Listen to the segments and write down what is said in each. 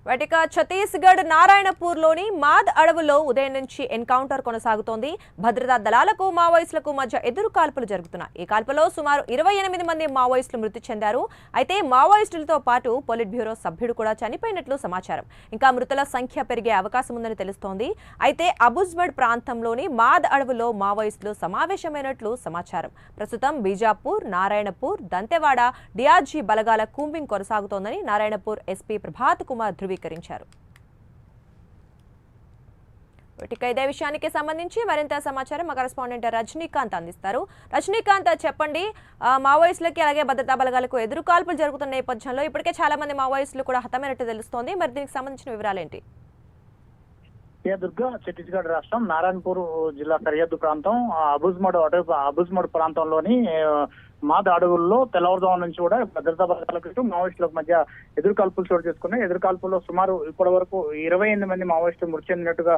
వాటిక ఛత్తీస్గఢ్ నారాయణపూర్లోని మాద్ అడవుల్లో ఉదయం నుంచి ఎన్కౌంటర్ కొనసాగుతోంది. భద్రతా దళాలకు మావోయిస్టులకు మధ్య ఎదురు కాల్పులు జరుగుతున్నాయి. ఈ కాల్పులో సుమారు 28 మంది మావోయిస్టులు మృతి చెందారు. అయితే మావోయిస్టులతో పాటు పొలిట్ బ్యూరో సభ్యుడు కూడా చనిపోయినట్లు సమాచారం. ఇంకా మృతుల సంఖ్య పెరిగే అవకాశం ఉందని తెలుస్తోంది. అయితే అబుజ్బడ్ ప్రాంతంలోని మాద్ అడవుల్లో మావోయిస్టులు సమావేశమైనట్లు సమాచారం. ప్రస్తుతం బీజాపూర్, నారాయణపూర్, దంతెవాడ డిఆర్జీ బలగాల కూంబింగ్ కొనసాగుతోందని నారాయణపూర్ ఎస్పీ ప్రభాత్ కుమార్ ధృవీకరించారు. ఇదే విషయానికి సంబంధించి మరింత సమాచారం మా కరెస్పాండెంట్ రజనీకాంత్ అందిస్తారు. రజనీకాంత్, చెప్పండి, మావోయిస్టులకి అలాగే భద్రతా బలగాలకు ఎదురు కాల్పులు జరుగుతున్న నేపథ్యంలో ఇప్పటికే చాలా మంది మావోయిస్టులు కూడా హతమైనట్టు తెలుస్తోంది. మరి దీనికి సంబంధించిన వివరాలేంటి? దుర్గా ఛత్తీస్గఢ్ రాష్ట్రం నారాయణపూర్ జిల్లా సరిహద్దు ప్రాంతం అబుజ్మడ్ ప్రాంతంలోని మాద్ అడవుల్లో తెల్లవారుజాము నుంచి కూడా భద్రతా బలగాలకు మావోయిస్టులకు మధ్య ఎదురు కాల్పులు చోటు చేసుకున్నాయి. ఎదురు కాల్పుల్లో సుమారు ఇప్పటి వరకు 28 మంది మావోయిస్టులు మృతి చెందినట్టుగా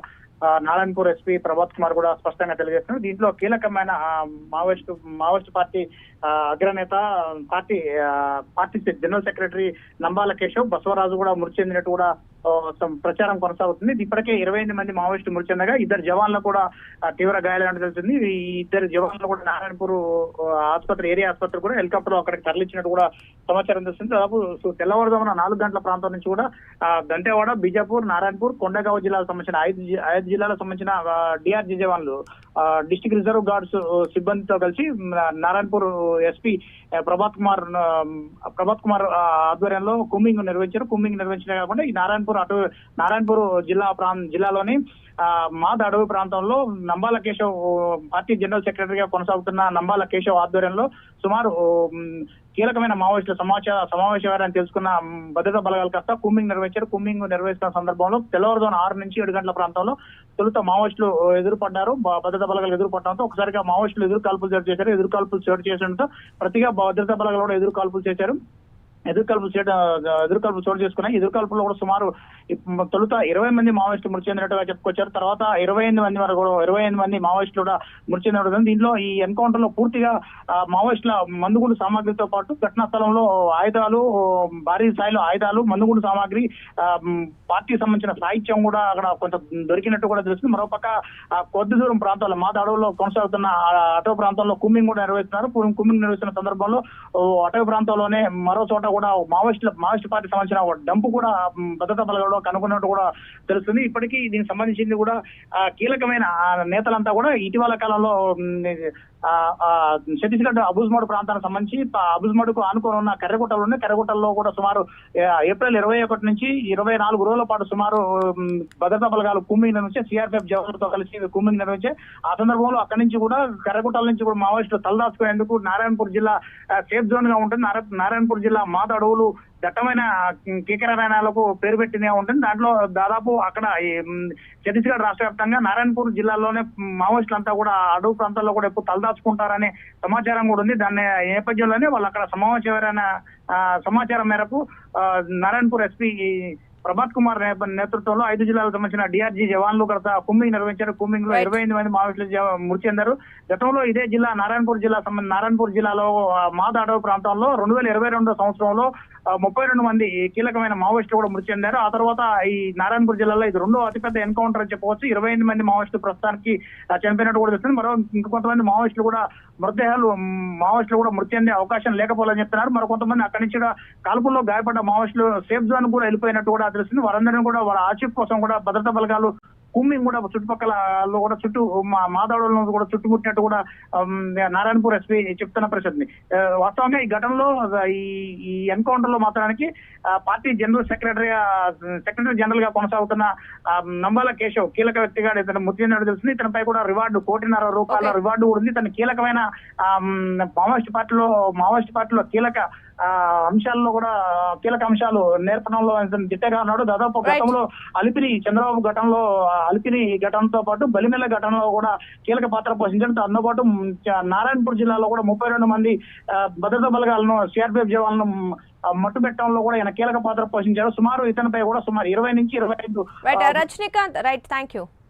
నారాయణపూర్ ఎస్పీ ప్రభాత్ కుమార్ కూడా స్పష్టంగా తెలియజేస్తున్నారు. దీంట్లో కీలకమైన మావోయిస్టు పార్టీ అగ్రనేత party general secretary Nambala Keshav Basavaraju కూడా మృతి చెందినట్టు కూడా ప్రచారం కొనసాగుతుంది. ఇప్పటికే 28 మంది మావోయిస్టులు మృతి చెందగా 2 జవాన్లు కూడా తీవ్ర గాయాలైనట్టు తెలుస్తుంది. ఈ 2 జవాన్లు కూడా నారాయణపూర్ ఏరియా ఆసుపత్రి కూడా హెలికాప్టర్ లో అక్కడికి తరలించినట్టు కూడా సమాచారం తెలుస్తుంది. దాదాపు తెల్లవారుజామున 4 గంటల ప్రాంతం నుంచి కూడా దంతెవాడ, బీజాపూర్, నారాయణపూర్, కొండగావ్ జిల్లాలకు సంబంధించిన 5 జిల్లాలకు సంబంధించిన డిఆర్జీ జవాన్లు, డిస్ట్రిక్ట్ రిజర్వ్ గార్డ్స్ సిబ్బందితో కలిసి నారాయణపూర్ ఎస్పీ ప్రభాత్ కుమార్ ఆధ్వర్యంలో కూంబింగ్ నిర్వహించడమే కాకుండా ఈ నారాయణపూర్ జిల్లాలోని మాద్ అడవి ప్రాంతంలో నంబాల కేశవ్ పార్టీ జనరల్ సెక్రటరీగా కొనసాగుతున్న నంబాల కేశవ్ ఆధ్వర్యంలో సుమారు కీలకమైన మావోయిస్టుల సమావేశం తెలుసుకున్న భద్రతా బలగాలు కాస్త కూంబింగ్ నిర్వహిస్తున్న సందర్భంలో తెల్లవారుజామున 6 నుంచి 7 గంటల ప్రాంతంలో తొలుత మావోయిస్టులు ఎదురుపడ్డారు. భద్రతా బలగాలు ఎదురుపడడంతో ఒకసారిగా మావోయిస్టులు ఎదురు కాల్పులు చోటు చేసడంతో ప్రతిగా భద్రతా బలగాలు కూడా ఎదురు కాల్పులు చేశారు. ఎదురుకాల్పులు చోటు చేసుకున్నాయి. ఎదురుకాల్పుల్లో కూడా సుమారు తొలుత 20 మంది మావోయిస్టులు మృతి చెందినట్టుగా చెప్పుకొచ్చారు. తర్వాత 28 మంది మావోయిస్టులు కూడా మృతి చెందినట్టు. దీంట్లో ఈ ఎన్కౌంటర్ లో పూర్తిగా మావోయిస్టుల మందుగుండు సామాగ్రితో పాటు ఘటనా స్థలంలో ఆయుధాలు, భారీ స్థాయిలో ఆయుధాలు, మందుగుండు సామాగ్రి, పార్టీకి సంబంధించిన సాహిత్యం కూడా అక్కడ కొంత దొరికినట్టు కూడా తెలుస్తుంది. మరోపక్క కొద్ది దూరం ప్రాంతాల్లో మాద అడవుల్లో కొనసాగుతున్న అటవీ ప్రాంతంలో కూంబింగ్ కూడా నిర్వహిస్తున్నారు. కూంబింగ్ నిర్వహిస్తున్న సందర్భంలో అటవీ ప్రాంతంలోనే మరో చోట కూడా మావోయిస్టు పార్టీ సంబంధించిన డంపు కూడా భద్రతా బలగాల్లో కనుగొన్నట్టు కూడా తెలుస్తుంది. ఇప్పటికీ దీనికి సంబంధించింది కూడా కీలకమైన నేతలంతా కూడా ఇటీవల కాలంలో ఛత్తీస్గఢ్ అబుజ్మడ్ ప్రాంతానికి సంబంధించి అబుజ్మడ్ కు ఆనుకొని ఉన్న కర్రగుట్టల్లో కూడా సుమారు ఏప్రిల్ 21 నుంచి 24 రోజుల పాటు సుమారు భద్రతా బలగాలు కూంబింగ్ నిర్వహించి సిఆర్పిఎఫ్ జవాన్లతో కలిసి కూంబింగ్ నిర్వహించి ఆ సందర్భంలో అక్కడి నుంచి కూడా కర్రగుట్టల నుంచి కూడా మావోయిస్టులు తలదాచుకునేందుకు నారాయణపూర్ జిల్లా సేఫ్ జోన్ గా ఉంటుంది. నారాయణపూర్ జిల్లా మాద అడవులు దట్టమైన కీకరారణాలకు పేరు పెట్టినే ఉంటుంది. దాంట్లో దాదాపు అక్కడ ఛత్తీస్గఢ్ రాష్ట్ర వ్యాప్తంగా నారాయణపూర్ జిల్లాలోనే మావోయిస్టులంతా కూడా అడవి ప్రాంతాల్లో కూడా ఎప్పుడు తలదాచుకుంటారనే సమాచారం కూడా ఉంది. దాని నేపథ్యంలోనే వాళ్ళు అక్కడ సమాచారం మేరకు నారాయణపూర్ ఎస్పీ ప్రభాత్ కుమార్ నేతృత్వంలో 5 జిల్లాలకు సంబంధించిన డిఆర్జీ జవాన్లు గత కూంబింగ్ నిర్వహించారు. కూంబింగ్ లో 28 మంది మావోయిస్టులు మృతి చెందారు. గతంలో ఇదే జిల్లా నారాయణపూర్ జిల్లాలో మాద అడవి ప్రాంతంలో 2022 సంవత్సరంలో 32 మంది కీలకమైన మావోయిస్టులు కూడా మృతి చెందారు. ఆ తర్వాత ఈ నారాయణపూర్ జిల్లాలో ఇది 2వ అతిపెద్ద ఎన్కౌంటర్ అని చెప్పవచ్చు. 28 మంది మావోయిస్టులు ప్రస్తుతానికి చనిపోయినట్టు కూడా తెలుస్తుంది. మరో ఇంకొంతమంది మావోయిస్టులు కూడా మృతి చెందే అవకాశం లేకపోవాలని చెప్తున్నారు. మరో కొంతమంది అక్కడి నుంచి కాల్పుల్లో గాయపడ్డ మావోయిస్టులు సేఫ్ జోన్ కూడా వెళ్ళిపోయినట్టు కూడా తెలుస్తుంది. వారందరినీ కూడా వారి ఆచూకీ కోసం కూడా భద్రతా బలగాలు కూంబింగ్ కూడా చుట్టుపక్కల కూడా మాదాడులను కూడా చుట్టుముట్టినట్టు కూడా నారాయణపూర్ ఎస్పీ చెప్తున్న పరిస్థితిని. వాస్తవంగా ఈ ఘటనలో ఈ ఎన్కౌంటర్ లో మాత్రానికి పార్టీ సెక్రటరీ జనరల్ గా కొనసాగుతున్న నంబాల కేశవ్ కీలక వ్యక్తిగా ఇతను మృతి చెందినట్టు తెలుస్తుంది. ఇతనిపై కూడా రివార్డు ₹1,50,00,000 రివార్డు కూడా ఉంది. ఇతను కీలకమైన మావోయిస్ట్ పార్టీలో కీలక అంశాలు నేర్పడంలో దిట్టగా ఉన్నాడు. దాదాపు గతంలో చంద్రబాబు ఘటనతో పాటు బలిమెల ఘటనలో కూడా కీలక పాత్ర పోషించడంతో అందుబాటు నారాయణపూర్ జిల్లాలో కూడా 32 మంది భద్రతా బలగాలను సిఆర్పిఎఫ్ జవాన్లను మట్టు పెట్టడంలో కూడా ఈయన కీలక పాత్ర పోషించారు. ఇతనిపై కూడా సుమారు 20 నుంచి 25. Rajinikanth, right, thank you.